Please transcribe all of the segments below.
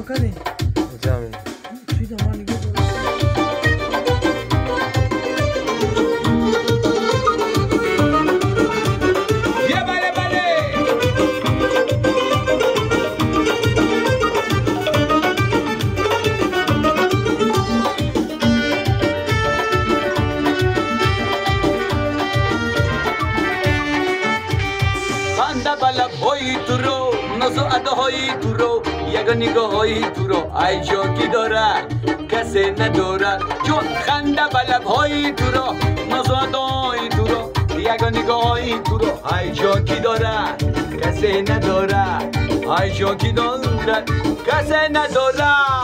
کنی زمین توی دمان نگه دارم یه بله بله خنده بلب هایی تو رو نازو اده هایی تو رو یک نگاه هایی تو رو ای جاکی دارد کسی ندارد چون خنده بلب هایی تو رو نازو اده هایی تو رو یک نگاه هایی تو رو ای جاکی دارد کسی ندارد ای جاکی دارد کسی ندارد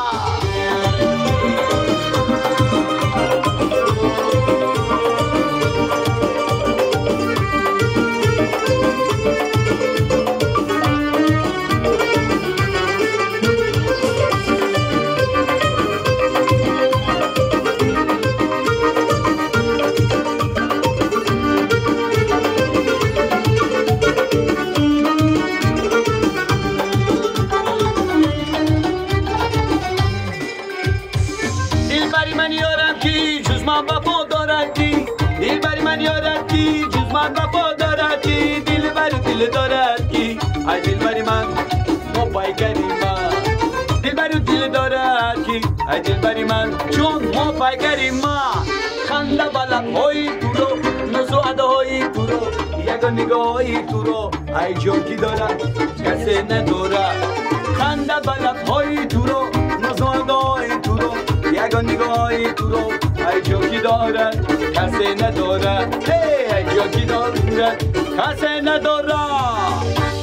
دلبری من یارم کی جز من وفا دارد کی دلبری من یارم کی جز من وفا دارد کی دلبری دل دارد کی ای دلبری من ما پیکری من دلبری دل دارد کی ای دلبری من چون ما پیکری من خنده بلب های تو رو نزو ادا های تو رو یک نگاه های تو رو ای جاکی دارد کسی ندارد خنده بلب های تو رو نزو ادا های تو رو یک نگاهی تو رو ای جاکی دارد کسی ندارد ای جاکی دارد کسی ندارد